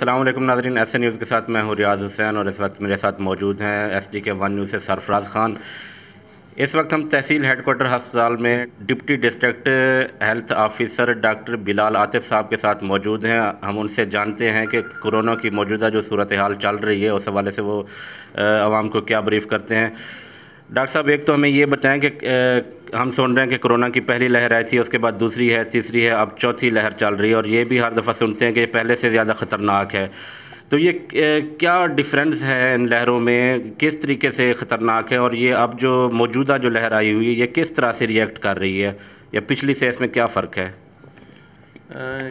अस्सलाम वालेकुम नाज़रीन, ऐसे न्यूज़ के साथ मैं हूँ रियाज हुसैन और इस वक्त मेरे साथ मौजूद हैं SDK 1 न्यूज़ से सरफराज ख़ान। इस वक्त हम तहसील हेडकोार्टर अस्पताल में deputy district health officer doctor Bilal Atif साहब के साथ मौजूद हैं। हम उनसे जानते हैं कि कोरोना की मौजूदा जो सूरत हाल चल रही है उस हवाले से वो आवाम को क्या ब्रीफ़ करते हैं। डॉक्टर साहब, एक तो हमें ये बताएं कि हम सुन रहे हैं कि कोरोना की पहली लहर आई थी, उसके बाद दूसरी है, तीसरी है, अब चौथी लहर चल रही है और ये भी हर दफ़ा सुनते हैं कि पहले से ज़्यादा ख़तरनाक है। तो ये क्या डिफरेंस है इन लहरों में, किस तरीके से ख़तरनाक है और ये अब जो मौजूदा जो लहर आई हुई है ये किस तरह से रिएक्ट कर रही है या पिछली से इसमें क्या फ़र्क है?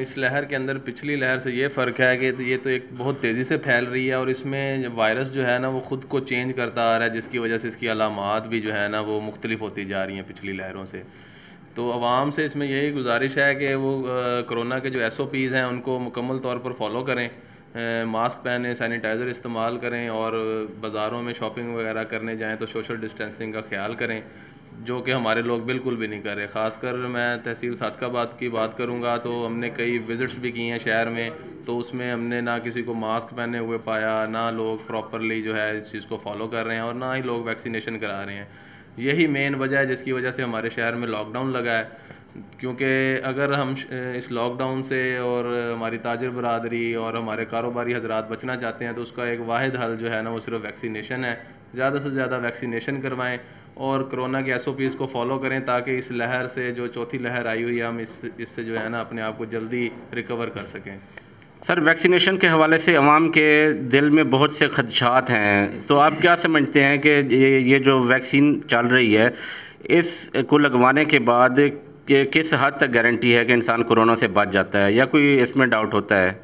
इस लहर के अंदर पिछली लहर से ये फ़र्क है कि ये तो एक बहुत तेज़ी से फैल रही है और इसमें वायरस जो है ना वो ख़ुद को चेंज करता आ रहा है, जिसकी वजह से इसकी अलामात भी जो है ना वो मुख्तलिफ होती जा रही हैं पिछली लहरों से। तो आवाम से इसमें यही गुजारिश है कि वो कोरोना के जो SOPs हैं उनको मुकम्मल तौर पर फॉलो करें, मास्क पहनें, सैनिटाइज़र इस्तेमाल करें और बाज़ारों में शॉपिंग वगैरह करने जाएँ तो सोशल डिस्टेंसिंग का ख्याल करें, जो कि हमारे लोग बिल्कुल भी नहीं कर रहे। ख़ासकर मैं तहसील सादकाबाद की बात करूँगा तो हमने कई विज़िट्स भी की हैं शहर में, तो उसमें हमने ना किसी को मास्क पहने हुए पाया, ना लोग प्रॉपरली जो है इस चीज़ को फॉलो कर रहे हैं और ना ही लोग वैक्सीनेशन करा रहे हैं। यही मेन वजह है जिसकी वजह से हमारे शहर में लॉकडाउन लगा है। क्योंकि अगर हम इस लॉकडाउन से और हमारी ताजिर बरादरी और हमारे कारोबारी हजरात बचना चाहते हैं तो उसका एक वाहिद हल जो है ना वो सिर्फ वैक्सीनेशन है। ज़्यादा से ज़्यादा वैक्सीनेशन करवाएं और कोरोना के SOPs को फॉलो करें ताकि इस लहर से, जो चौथी लहर आई हुई है, हम इससे जो है ना अपने आप को जल्दी रिकवर कर सकें। सर, वैक्सीनेशन के हवाले से अवाम के दिल में बहुत से खदशात हैं, तो आप क्या समझते हैं कि ये जो वैक्सीन चल रही है इसको लगवाने के बाद कि किस हद तक गारंटी है कि इंसान कोरोना से बच जाता है या कोई इसमें डाउट होता है?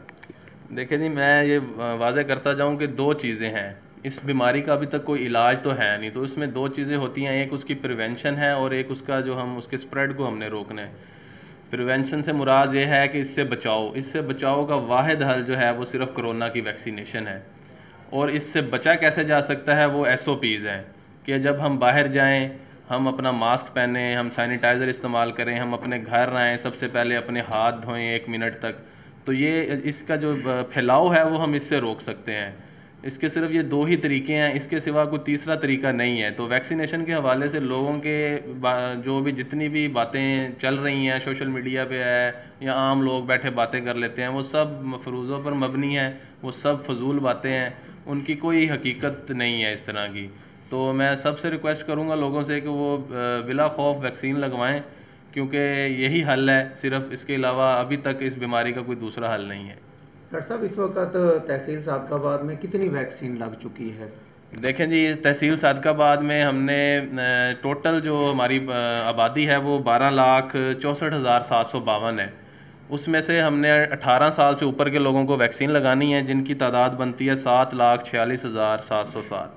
देखिए जी, मैं ये वाज़ह करता जाऊँ कि दो चीज़ें हैं। इस बीमारी का अभी तक कोई इलाज तो है नहीं, तो इसमें दो चीज़ें होती हैं, एक उसकी प्रिवेंशन है और एक उसका जो हम उसके स्प्रेड को हमने रोकना है। प्रिवेंशन से मुराद ये है कि इससे बचाव का वाहिद हल जो है वो सिर्फ कोरोना की वैक्सीनेशन है। और इससे बचा कैसे जा सकता है, वो SOPs हैं कि जब हम बाहर जाएं हम अपना मास्क पहने, हम सैनिटाइज़र इस्तेमाल करें, हम अपने घर आएँ, सबसे पहले अपने हाथ धोएं 1 मिनट तक। तो ये इसका जो फैलाव है वो हम इससे रोक सकते हैं। इसके सिर्फ ये दो ही तरीके हैं, इसके सिवा कोई तीसरा तरीका नहीं है। तो वैक्सीनेशन के हवाले से लोगों के जो भी जितनी भी बातें चल रही हैं सोशल मीडिया पे है या आम लोग बैठे बातें कर लेते हैं, वो सब मफरूज़ों पर मबनी है, वो सब फजूल बातें हैं, उनकी कोई हकीकत नहीं है इस तरह की। तो मैं सबसे रिक्वेस्ट करूँगा लोगों से कि वो बिला खौफ वैक्सीन लगवाएँ, क्योंकि यही हल है सिर्फ, इसके अलावा अभी तक इस बीमारी का कोई दूसरा हल नहीं है। डॉक्टर साहब, इस वक्त तहसील सादकाबाद में कितनी वैक्सीन लग चुकी है? देखें जी, तहसील सादकाबाद में हमने टोटल जो हमारी आबादी है वो 12,64,752 है। उसमें से हमने 18 साल से ऊपर के लोगों को वैक्सीन लगानी है, जिनकी तादाद बनती है 7,46,707।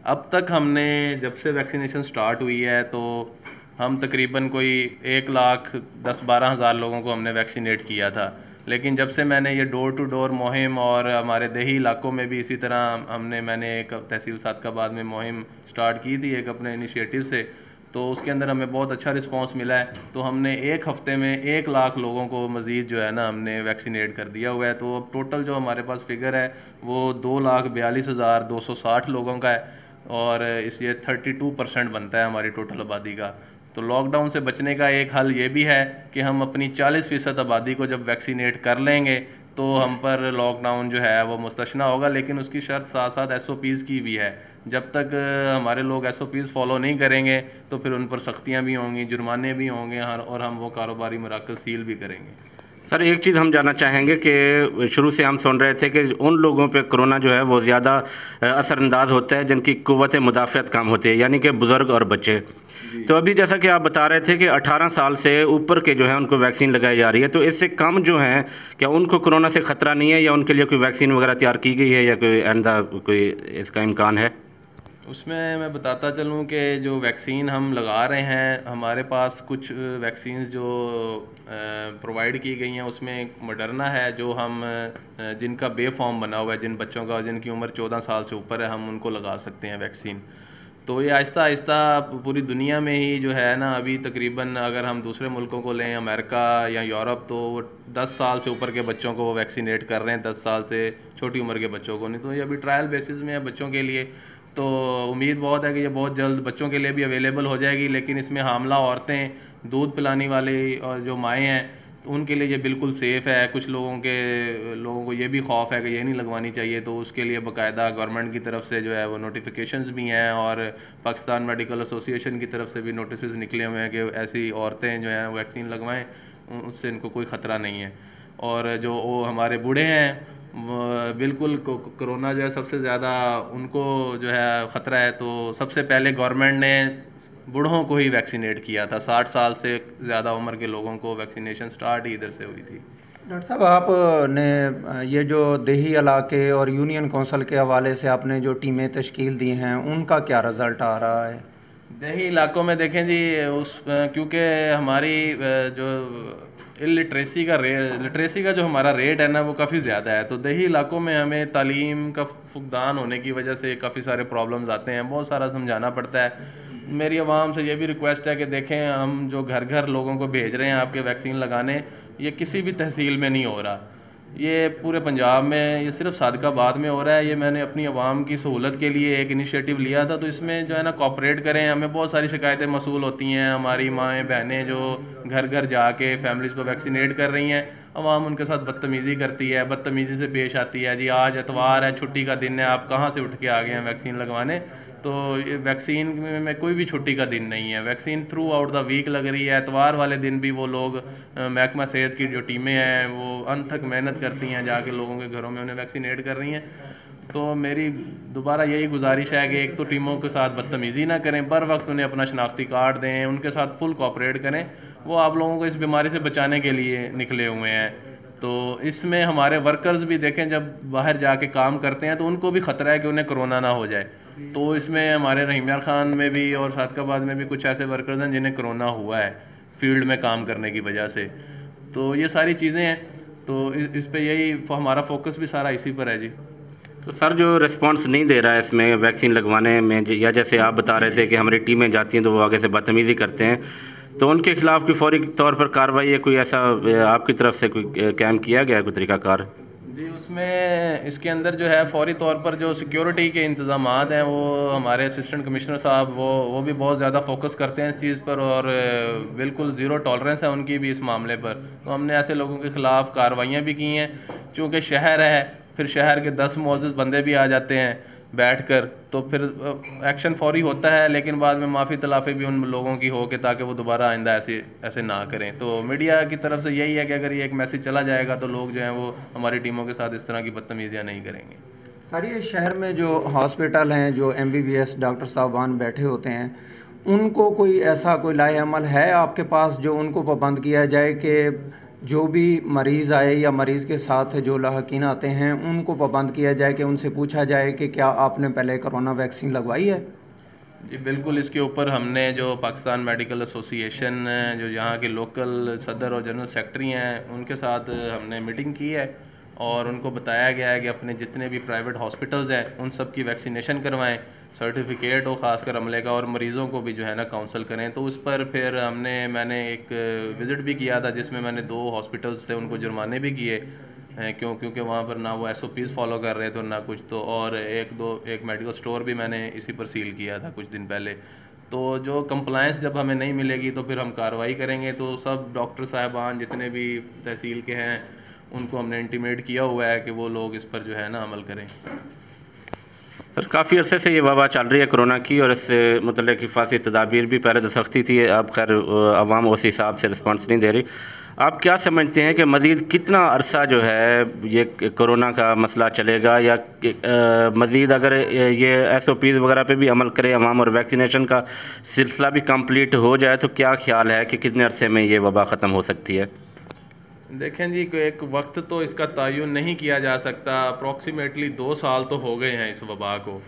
अब तक हमने, जब से वैक्सीनेशन स्टार्ट हुई है, तो हम तकरीबन कोई 1,10,12,000 लोगों को हमने वैक्सीनेट किया था। लेकिन जब से मैंने ये डोर टू डोर मुहिम और हमारे देही इलाकों में भी इसी तरह मैंने एक तहसील सादकाबाद में मुहिम स्टार्ट की थी एक अपने इनिशिएटिव से, तो उसके अंदर हमें बहुत अच्छा रिस्पांस मिला है। तो हमने एक हफ़्ते में 1 लाख लोगों को मज़ीद जो है ना हमने वैक्सीनेट कर दिया हुआ है। तो अब टोटल जो हमारे पास फिगर है वो 2,42,260 लोगों का है और ये 32% बनता है हमारी टोटल आबादी का। तो लॉकडाउन से बचने का एक हल ये भी है कि हम अपनी 40% आबादी को जब वैक्सीनेट कर लेंगे तो हम पर लॉकडाउन जो है वो मुस्तशना होगा। लेकिन उसकी शर्त साथ साथ SOPs की भी है। जब तक हमारे लोग SOPs फॉलो नहीं करेंगे तो फिर उन पर सख्तियाँ भी होंगी, जुर्माने भी होंगे और हम वो कारोबारी मराकज़ सील भी करेंगे। सर, एक चीज़ हम जानना चाहेंगे कि शुरू से हम सुन रहे थे कि उन लोगों पे कोरोना जो है वो ज़्यादा असरअंदाज होता है जिनकी क़ुव्वत मुदाफ़अत कम होती है, यानी कि बुज़ुर्ग और बच्चे। तो अभी जैसा कि आप बता रहे थे कि 18 साल से ऊपर के जो हैं उनको वैक्सीन लगाई जा रही है, तो इससे कम जो हैं क्या उनको कोरोना से ख़तरा नहीं है या उनके लिए कोई वैक्सीन वगैरह तैयार की गई है या कोई इसका इम्कान है? उसमें मैं बताता चलूँ कि जो वैक्सीन हम लगा रहे हैं, हमारे पास कुछ वैक्सीन्स जो प्रोवाइड की गई हैं उसमें एक मॉडर्ना है जो हम जिनका बे फॉर्म बना हुआ है, जिन बच्चों का जिनकी उम्र 14 साल से ऊपर है, हम उनको लगा सकते हैं वैक्सीन। तो ये आहिस्ता आहिस्ता पूरी दुनिया में ही जो है ना, अभी तकरीबन अगर हम दूसरे मुल्कों को लें, अमेरिका या यूरोप, तो 10 साल से ऊपर के बच्चों को वो वैक्सीनेट कर रहे हैं, 10 साल से छोटी उम्र के बच्चों को नहीं। तो ये अभी ट्रायल बेसिस में है बच्चों के लिए। तो उम्मीद बहुत है कि ये बहुत जल्द बच्चों के लिए भी अवेलेबल हो जाएगी। लेकिन इसमें हामला औरतें, दूध पिलाने वाले और जो माएँ हैं, तो उनके लिए ये बिल्कुल सेफ़ है। कुछ लोगों को ये भी खौफ है कि ये नहीं लगवानी चाहिए, तो उसके लिए बाकायदा गवर्नमेंट की तरफ से जो है वो नोटिफिकेशंस भी हैं, और पाकिस्तान मेडिकल एसोसिएशन की तरफ से भी नोटिस निकले हुए हैं कि ऐसी औरतें जो हैं वैक्सीन लगवाएं, उससे इनको कोई ख़तरा नहीं है। और जो वो हमारे बूढ़े हैं, बिल्कुल कोरोना जो है सबसे ज़्यादा उनको जो है ख़तरा है। तो सबसे पहले गवर्नमेंट ने बूढ़ों को ही वैक्सीनेट किया था। 60 साल से ज़्यादा उम्र के लोगों को वैक्सीनेशन स्टार्ट ही इधर से हुई थी। डॉक्टर साहब, आपने ये जो देही इलाके और यूनियन काउंसिल के हवाले से आपने जो टीमें तश्कील दी हैं, उनका क्या रिज़ल्ट आ रहा है? देही इलाकों में देखें जी, क्योंकि हमारी जो लिटरेसी का जो हमारा रेट है ना, वो काफ़ी ज़्यादा है। तो देही इलाकों में हमें तालीम का फुकदान होने की वजह से काफ़ी सारे प्रॉब्लम्स आते हैं, बहुत सारा समझाना पड़ता है। मेरी आवाम से ये भी रिक्वेस्ट है कि देखें, हम जो घर घर लोगों को भेज रहे हैं आपके वैक्सीन लगाने, ये किसी भी तहसील में नहीं हो रहा, ये पूरे पंजाब में, ये सिर्फ सादिकाबाद में हो रहा है। ये मैंने अपनी आवाम की सहूलत के लिए एक इनिशिएटिव लिया था। तो इसमें जो है ना, कोऑपरेट करें। हमें बहुत सारी शिकायतें मसूल होती हैं, हमारी माएँ बहनें जो घर घर जाके फैमिलीज़ को वैक्सीनेट कर रही हैं, आवाम उनके साथ बदतमीज़ी करती है, बदतमीज़ी से पेश आती है। जी आज एतवार है, छुट्टी का दिन है, आप कहाँ से उठ के आ गए हैं वैक्सीन लगवाने? तो ये वैक्सीन में कोई भी छुट्टी का दिन नहीं है, vaccine throughout the week लग रही है। एतवार वाले दिन भी वो लोग, महकमा सेहत की जो टीमें हैं, वो अनथक मेहनत करती हैं, जाके लोगों के घरों में उन्हें वैक्सीनेट कर रही हैं। तो मेरी दोबारा यही गुजारिश है कि एक तो टीमों के साथ बदतमीज़ी ना करें, बर वक्त उन्हें अपना शनाख्ती कार्ड दें, उनके साथ फुल कोऑपरेट करें। वो आप लोगों को इस बीमारी से बचाने के लिए निकले हुए हैं। तो इसमें हमारे वर्कर्स भी देखें, जब बाहर जाके काम करते हैं तो उनको भी ख़तरा है कि उन्हें कोरोना ना हो जाए। तो इसमें हमारे रहीम यार ख़ान में भी और सादकाबाद में भी कुछ ऐसे वर्कर्स हैं जिन्हें कोरोना हुआ है फील्ड में काम करने की वजह से। तो ये सारी चीज़ें हैं, तो इस पे यही हमारा फोकस भी सारा इसी पर है जी। तो सर, जो रिस्पांस नहीं दे रहा है इसमें वैक्सीन लगवाने में, या जैसे आप बता रहे थे कि हमारी टीमें जाती हैं तो वो आगे से बदतमीज़ी करते हैं, तो उनके खिलाफ की फौरी तौर पर कार्रवाई है? कोई ऐसा आपकी तरफ से कोई कैम्प किया गया है, कोई तरीक़ाकार? जी, उसमें इसके अंदर जो है फौरी तौर पर जो सिक्योरिटी के इंतज़ामात हैं, वो हमारे असिस्टेंट कमिश्नर साहब वो भी बहुत ज़्यादा फोकस करते हैं इस चीज़ पर, और बिल्कुल ज़ीरो टॉलरेंस है उनकी भी इस मामले पर। तो हमने ऐसे लोगों के ख़िलाफ़ कार्रवाइयाँ भी की हैं। चूँकि शहर है, फिर शहर के 10 मोअज़्ज़िज़ बंदे भी आ जाते हैं बैठकर, तो फिर एक्शन फौरी होता है, लेकिन बाद में माफ़ी तलाफ़ी भी उन लोगों की हो के ताकि वो दोबारा आइंदा ऐसे ना करें। तो मीडिया की तरफ से यही है कि अगर ये एक मैसेज चला जाएगा तो लोग जो हैं वो हमारी टीमों के साथ इस तरह की बदतमीज़ियाँ नहीं करेंगे। सर, ये शहर में जो हॉस्पिटल हैं, जो MBBS डॉक्टर साहबान बैठे होते हैं, उनको कोई ऐसा कोई लाएअमल है आपके पास जो उनको पाबंद किया जाए कि जो भी मरीज़ आए या मरीज़ के साथ जो लाहकीन आते हैं उनको पाबंद किया जाए, कि उनसे पूछा जाए कि क्या आपने पहले कोरोना वैक्सीन लगवाई है? जी बिल्कुल, इसके ऊपर हमने जो पाकिस्तान मेडिकल एसोसिएशन, जो यहाँ के लोकल सदर और जनरल सेक्रेटरी हैं, उनके साथ हमने मीटिंग की है और उनको बताया गया है कि अपने जितने भी प्राइवेट हॉस्पिटल्स हैं उन सब की वैक्सीनेशन करवाएं, सर्टिफिकेट हो ख़ासकर अमले का, और मरीज़ों को भी जो है ना काउंसल करें। तो उस पर फिर मैंने एक विज़िट भी किया था जिसमें मैंने 2 हॉस्पिटल्स थे उनको जुर्माने भी किए हैं, क्योंकि वहाँ पर ना वो SOPs फॉलो कर रहे थे और ना कुछ। तो और एक मेडिकल स्टोर भी मैंने इसी पर सील किया था कुछ दिन पहले। तो जो कंप्लायंस जब हमें नहीं मिलेगी तो फिर हम कार्रवाई करेंगे। तो सब डॉक्टर साहबान जितने भी तहसील के हैं उनको हमने इंटीमेट किया हुआ है कि वो लोग इस पर जो है ना अमल करें। सर, काफ़ी अरसे से ये वबा चल रही है कोरोना की, और इससे मतलब हिफाजती तदाबीर भी पहले तो सख्ती थी, अब खैर अवाम उस हिसाब से रिस्पॉन्स नहीं दे रही। आप क्या समझते हैं कि मज़ीद कितना अरसा जो है ये कोरोना का मसला चलेगा, या मज़ीद अगर ये SOPs वगैरह पे भी अमल करे अवाम और वैक्सीनेशन का सिलसिला भी कंप्लीट हो जाए, तो क्या ख्याल है कि कितने अरसे में ये वबा ख़त्म हो सकती है? देखें जी, कोई एक वक्त तो इसका तयन नहीं किया जा सकता। अप्रॉक्सीमेटली 2 साल तो हो गए हैं इस वबा को।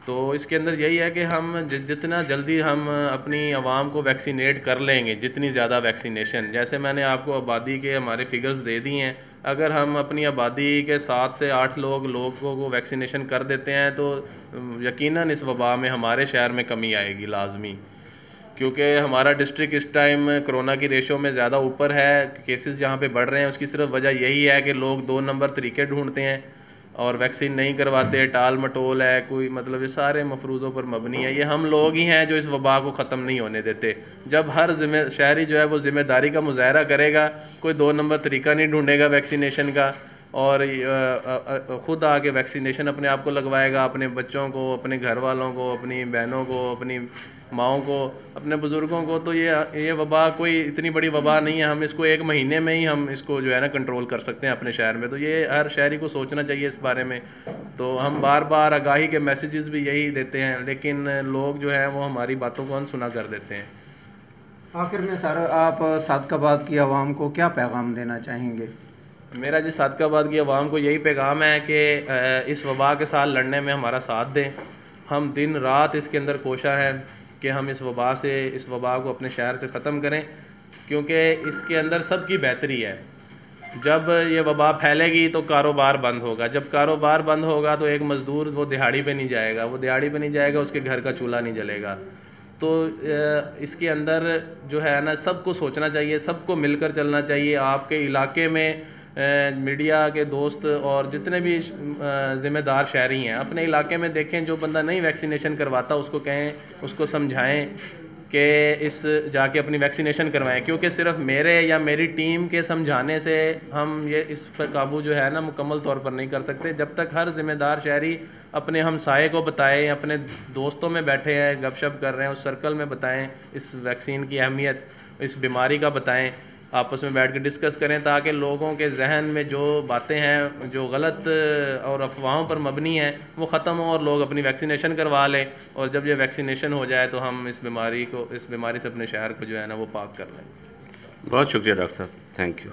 तो इसके अंदर यही है कि हम जितना जल्दी हम अपनी आवाम को वैक्सीनेट कर लेंगे, जितनी ज़्यादा वैक्सीनेशन, जैसे मैंने आपको आबादी के हमारे फिगर्स दे दिए हैं, अगर हम अपनी आबादी के 7 से 8 लोगों को वैक्सीनेशन कर देते हैं तो यकीनन इस वबा में हमारे शहर में कमी आएगी लाजमी। क्योंकि हमारा डिस्ट्रिक्ट इस टाइम कोरोना की रेशो में ज़्यादा ऊपर है, केसेस जहाँ पे बढ़ रहे हैं, उसकी सिर्फ वजह यही है कि लोग 2 नंबर तरीके ढूंढते हैं और वैक्सीन नहीं करवाते, टाल मटोल है कोई, मतलब ये सारे मफरूज़ों पर मबनी है। ये हम लोग ही हैं जो इस वबा को ख़त्म नहीं होने देते। जब हर शहरी जो है वो ज़िम्मेदारी का मुजाहरा करेगा, कोई 2 नंबर तरीका नहीं ढूंढेगा वैक्सीनेशन का और ख़ुद आके वैक्सीनेशन अपने आप को लगवाएगा, अपने बच्चों को, अपने घर वालों को, अपनी बहनों को, अपनी माओं को, अपने बुज़ुर्गों को, तो ये वबा कोई इतनी बड़ी वबा नहीं है। हम इसको 1 महीने में ही हम इसको जो है ना कंट्रोल कर सकते हैं अपने शहर में। तो ये हर शहरी को सोचना चाहिए इस बारे में। तो हम बार बार आगाही के मैसेजेस भी यही देते हैं, लेकिन लोग जो हैं वो हमारी बातों को अनसुना कर देते हैं। आखिर में सर, आप सादकाबाद की आवाम को क्या पैगाम देना चाहेंगे? मेरा जी सादकाबाद की आवाम को यही पैगाम है कि इस वबा के साथ लड़ने में हमारा साथ दें। हम दिन रात इसके अंदर कोशा है कि हम इस वबा को अपने शहर से ख़त्म करें, क्योंकि इसके अंदर सबकी बेहतरी है। जब ये वबा फैलेगी तो कारोबार बंद होगा, जब कारोबार बंद होगा तो एक मज़दूर वो दिहाड़ी पे नहीं जाएगा, उसके घर का चूल्हा नहीं जलेगा। तो इसके अंदर जो है ना, सबको सोचना चाहिए, सबको मिलकर चलना चाहिए। आपके इलाके में मीडिया के दोस्त और जितने भी ज़िम्मेदार शहरी हैं, अपने इलाके में देखें, जो बंदा नहीं वैक्सीनेशन करवाता उसको कहें, उसको समझाएं कि जाके अपनी वैक्सीनेशन करवाएं। क्योंकि सिर्फ मेरे या मेरी टीम के समझाने से हम इस पर काबू जो है ना मुकम्मल तौर पर नहीं कर सकते। जब तक हर ज़िम्मेदार शहरी अपने हमसाये को बताएं, अपने दोस्तों में बैठे हैं गपशप कर रहे हैं उस सर्कल में बताएं इस वैक्सीन की अहमियत, इस बीमारी का बताएं, आपस में बैठ कर डिस्कस करें, ताकि लोगों के जहन में जो बातें हैं जो गलत और अफवाहों पर मबनी हैं वो ख़त्म हो और लोग अपनी वैक्सीनेशन करवा लें। और जब ये वैक्सीनेशन हो जाए तो हम इस बीमारी से अपने शहर को जो है ना वो पाक कर लें। बहुत शुक्रिया डॉक्टर साहब, थैंक यू।